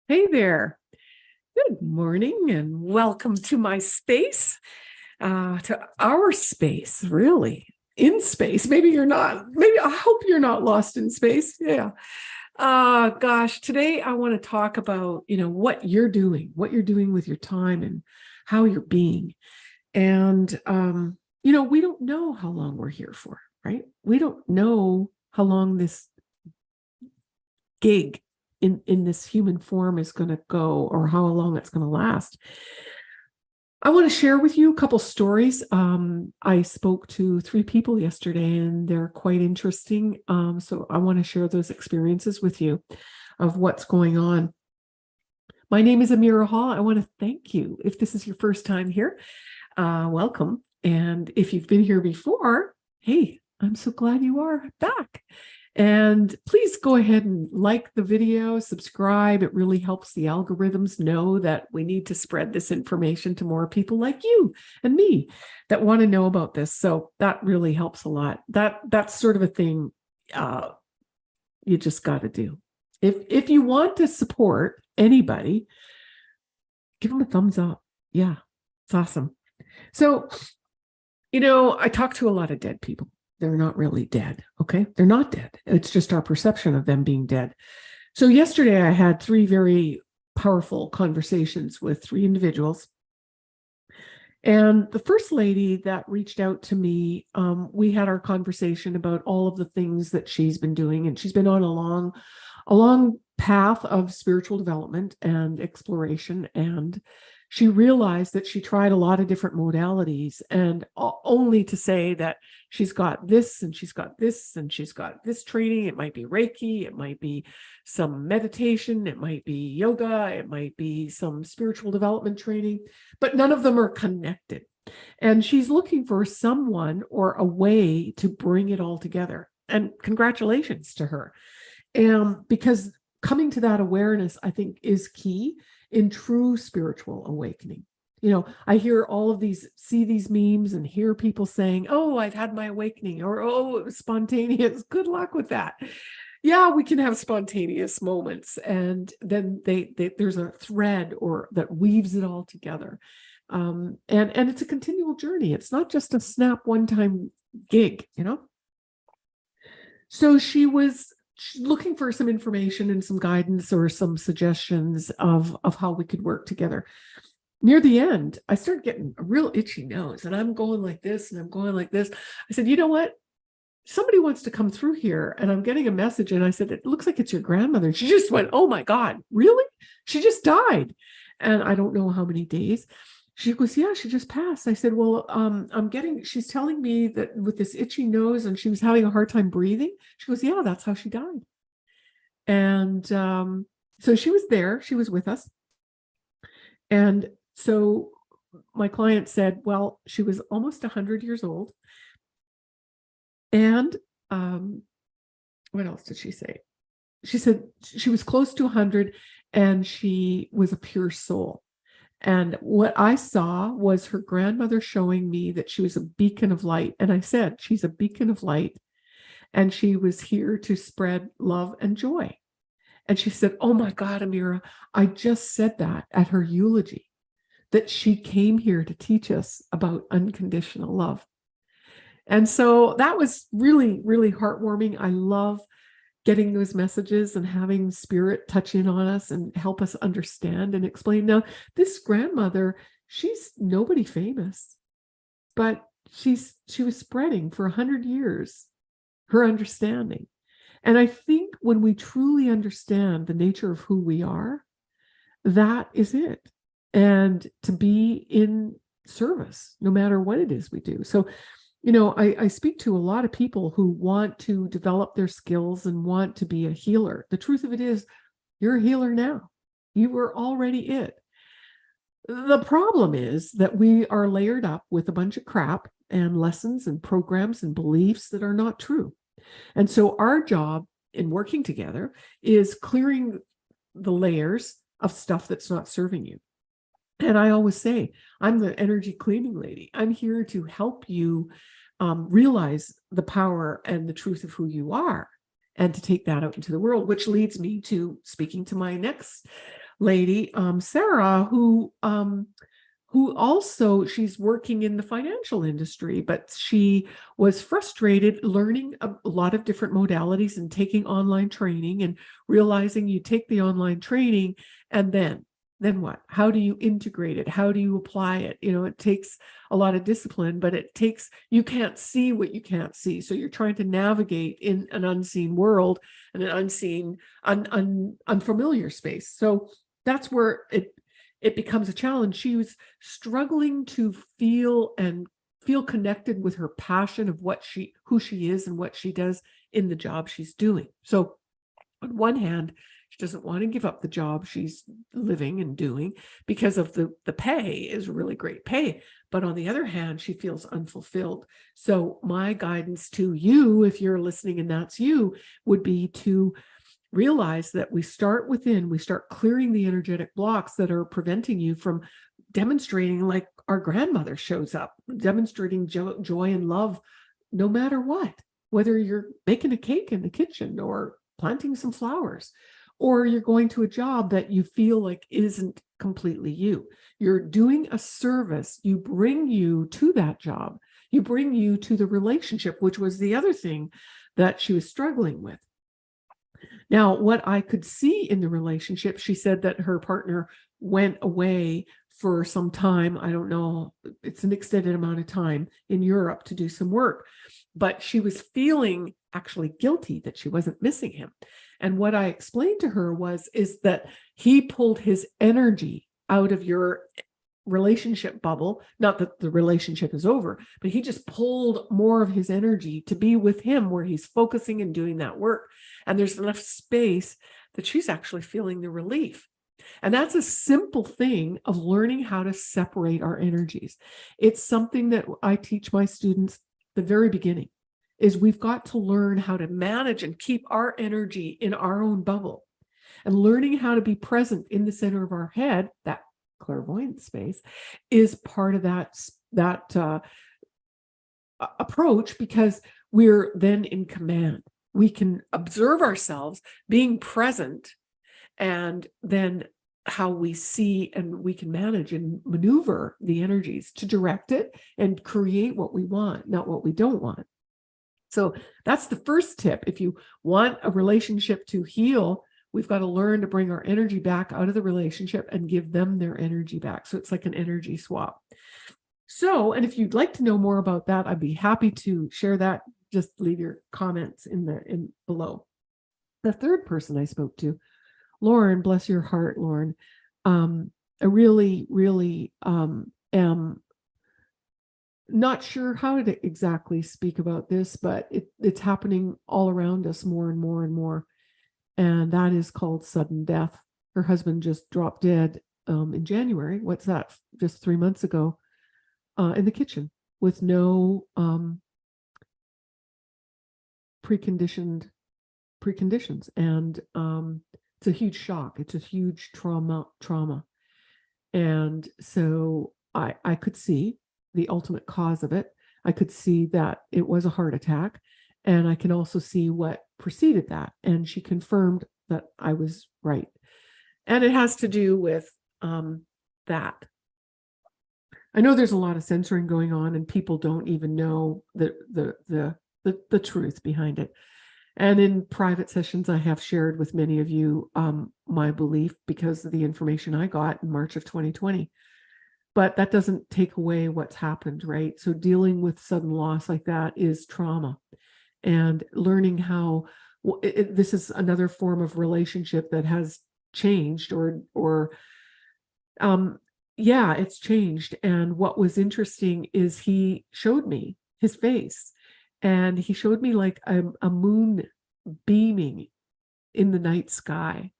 Hey there. Good morning and welcome to my space, to our space, really, in space. Maybe you're not, maybe I hope you're not lost in space. Yeah. Gosh, today I want to talk about, what you're doing with your time and how you're being. And, we don't know how long we're here for, right? We don't know how long this gig in this human form is going to go or how long it's going to last. I want to share with you a couple stories. I spoke to 3 people yesterday and they're quite interesting. So I want to share those experiences with you of what's going on. My name is Amira Hall. I want to thank you. If this is your first time here, welcome. And if you've been here before, hey, I'm so glad you are back. And please go ahead and like the video, subscribe. It really helps the algorithms know that we need to spread this information to more people like you and me that want to know about this. So that really helps a lot. That's sort of a thing you just got to do. If you want to support anybody, give them a thumbs up. Yeah, it's awesome. So, I talk to a lot of dead people. They're not really dead. Okay. They're not dead. It's just our perception of them being dead. So yesterday I had 3 very powerful conversations with 3 individuals. And the first lady that reached out to me, we had our conversation about all of the things that she's been doing. And she's been on a long path of spiritual development and exploration. And she realized that she tried a lot of different modalities, and only to say that she's got this and she's got this and she's got this training. It might be Reiki, it might be some meditation, it might be yoga, it might be some spiritual development training, but none of them are connected. And she's looking for someone or a way to bring it all together. And congratulations to her. Because coming to that awareness, I think, is key in true spiritual awakening. I hear see these memes and hear people saying, oh, I've had my awakening, or, oh, it was spontaneous. Good luck with that. Yeah, we can have spontaneous moments. And then there's a thread or that weaves it all together. And it's a continual journey. It's not just a snap one-time gig, So she was looking for some information and some guidance or some suggestions of how we could work together. Near the end, I started getting a real itchy nose, and I'm going like this and I'm going like this. I said, you know what? Somebody wants to come through here, and I'm getting a message. And I said, it looks like it's your grandmother. She just went, oh my God, really? She just died. And I don't know how many days. She goes, yeah, she just passed. I said, well, she's telling me that with this itchy nose and she was having a hard time breathing. She goes, yeah, that's how she died. And so she was there, she was with us. And so my client said, well, she was almost 100 years old. And what else did she say? She said she was close to 100 and she was a pure soul. And what I saw was her grandmother showing me that she was a beacon of light. And I said, she's a beacon of light. And she was here to spread love and joy. And she said, oh my God, Amira, I just said that at her eulogy, that she came here to teach us about unconditional love. And so that was really, really heartwarming. I love getting those messages and having spirit touch in on us and help us understand and explain. Now, this grandmother, she's nobody famous, but she was spreading for 100 years her understanding. And I think when we truly understand the nature of who we are, that is it. And to be in service, no matter what it is we do. So I speak to a lot of people who want to develop their skills and want to be a healer. The truth of it is, you're a healer now. You were already it. The problem is that we are layered up with a bunch of crap and lessons and programs and beliefs that are not true. And so our job in working together is clearing the layers of stuff that's not serving you. And I always say, I'm the energy cleaning lady. I'm here to help you realize the power and the truth of who you are and to take that out into the world, which leads me to speaking to my next lady, Sarah, who also, she's working in the financial industry, but she was frustrated learning a lot of different modalities and taking online training and realizing you take the online training and then what? How do you integrate it? How do you apply it? It takes a lot of discipline, but you can't see what you can't see. So you're trying to navigate in an unseen world and an unseen, unfamiliar space. So that's where it becomes a challenge. She was struggling to feel connected with her passion of who she is and what she does in the job she's doing. So on one hand, she doesn't want to give up the job she's living and doing because of the pay is really great pay. But on the other hand, she feels unfulfilled. So my guidance to you, if you're listening and that's you, would be to realize that we start within, we start clearing the energetic blocks that are preventing you from demonstrating like our grandmother shows up, demonstrating joy and love, no matter what, whether you're baking a cake in the kitchen or planting some flowers, or you're going to a job that you feel like isn't completely you. You're doing a service. You bring you to that job. You bring you to the relationship, which was the other thing that she was struggling with. Now, what I could see in the relationship, she said that her partner went away for some time. I don't know, it's an extended amount of time in Europe to do some work, but she was feeling actually guilty that she wasn't missing him. And what I explained to her is that he pulled his energy out of your relationship bubble. Not that the relationship is over, but he just pulled more of his energy to be with him where he's focusing and doing that work. And there's enough space that she's actually feeling the relief. And that's a simple thing of learning how to separate our energies. It's something that I teach my students the very beginning, is we've got to learn how to manage and keep our energy in our own bubble. And learning how to be present in the center of our head, that clairvoyant space, is part of that approach, because we're then in command. We can observe ourselves being present, and then how we see, and we can manage and maneuver the energies to direct it and create what we want, not what we don't want. So that's the first tip. If you want a relationship to heal, we've got to learn to bring our energy back out of the relationship and give them their energy back. So it's like an energy swap. So, and if you'd like to know more about that, I'd be happy to share that. Just leave your comments in below. The third person I spoke to, Lauren, bless your heart, Lauren. I really, really am not sure how to exactly speak about this, but it's happening all around us more and more and more. And that is called sudden death. Her husband just dropped dead in January. What's that? Just 3 months ago, in the kitchen with no preconditions. And it's a huge shock. It's a huge trauma. And so I could see the ultimate cause of it. I could see that it was a heart attack, and I can also see what preceded that. And she confirmed that I was right. And it has to do with that. I know there's a lot of censoring going on, and people don't even know the truth behind it. And in private sessions, I have shared with many of you my belief because of the information I got in March of 2020. But that doesn't take away what's happened, right? So dealing with sudden loss like that is trauma, and learning how this is another form of relationship that has changed, yeah, it's changed. And what was interesting is he showed me his face, and he showed me like a moon beaming in the night sky.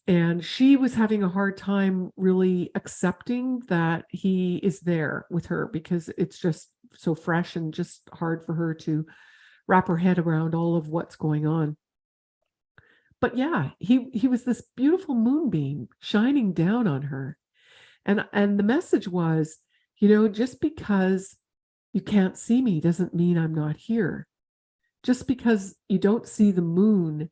And she was having a hard time really accepting that he is there with her, because it's just so fresh and just hard for her to wrap her head around all of what's going on. But yeah, he was this beautiful moonbeam shining down on her. And the message was, just because you can't see me doesn't mean I'm not here. Just because you don't see the moon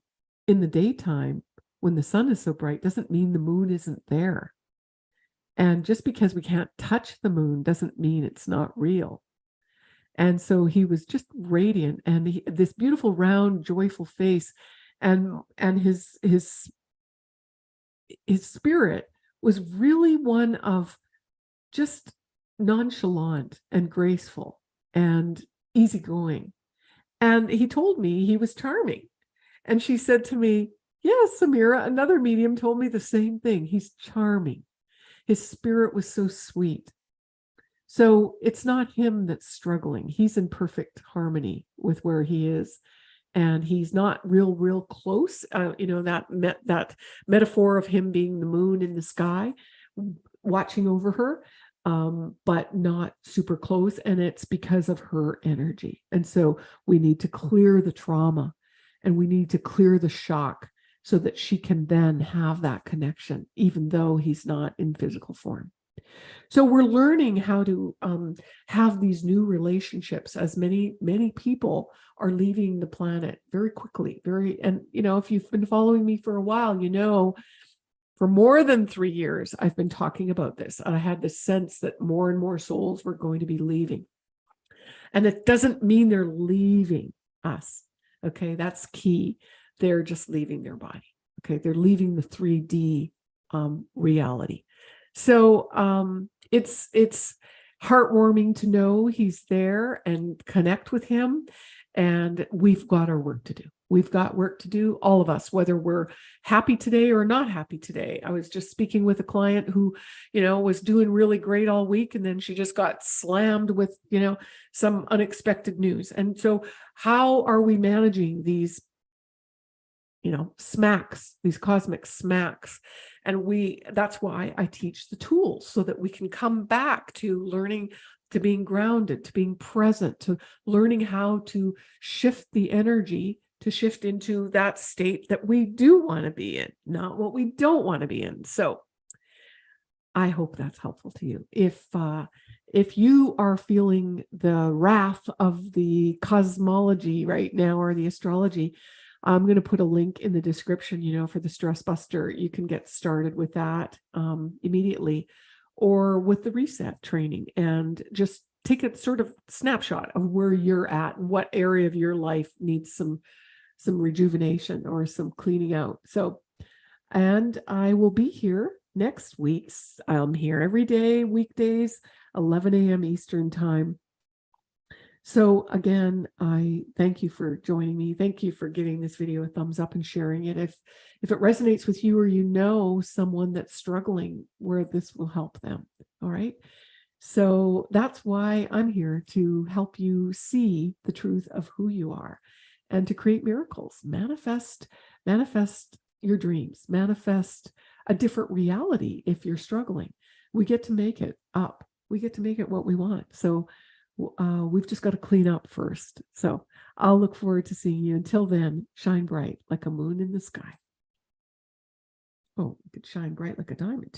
in the daytime when the sun is so bright doesn't mean the moon isn't there. And just because we can't touch the moon doesn't mean it's not real. And so he was just radiant, and this beautiful, round, joyful face, and his spirit was really one of just nonchalant and graceful and easygoing. And he told me he was charming. And she said to me, "Yes, Samira, another medium told me the same thing. He's charming. His spirit was so sweet." So it's not him that's struggling. He's in perfect harmony with where he is. And he's not real close. That metaphor of him being the moon in the sky, watching over her, but not super close. And it's because of her energy. And so we need to clear the trauma, and we need to clear the shock so that she can then have that connection, even though he's not in physical form. So we're learning how to have these new relationships, as many people are leaving the planet very quickly. And if you've been following me for a while, for more than 3 years, I've been talking about this. And I had this sense that more and more souls were going to be leaving. And it doesn't mean they're leaving us. Okay, that's key. They're just leaving their body. Okay, they're leaving the 3D reality. So it's heartwarming to know he's there and connect with him. And we've got our work to do. We've got work to do, all of us, whether we're happy today or not happy today. I was just speaking with a client who, was doing really great all week, and then she just got slammed with, some unexpected news. And so how are we managing these, smacks, these cosmic smacks? And that's why I teach the tools, so that we can come back to learning, to being grounded, to being present, to learning how to shift the energy, to shift into that state that we do want to be in, not what we don't want to be in. So I hope that's helpful to you. If you are feeling the wrath of the cosmology right now, or the astrology, I'm going to put a link in the description, for the Stress Buster. You can get started with that immediately, or with the reset training, and just take a sort of snapshot of where you're at and what area of your life needs some rejuvenation or some cleaning out. So, and I will be here next week. I'm here every day, weekdays, 11 a.m. Eastern time. So again, I thank you for joining me. Thank you for giving this video a thumbs up and sharing it. If it resonates with you, or someone that's struggling where this will help them. All right. So that's why I'm here, to help you see the truth of who you are, and to create miracles, manifest your dreams, manifest a different reality. If you're struggling, we get to make it up. We get to make it what we want. So we've just got to clean up first. So I'll look forward to seeing you. Until then, shine bright like a moon in the sky. Oh, you could shine bright like a diamond.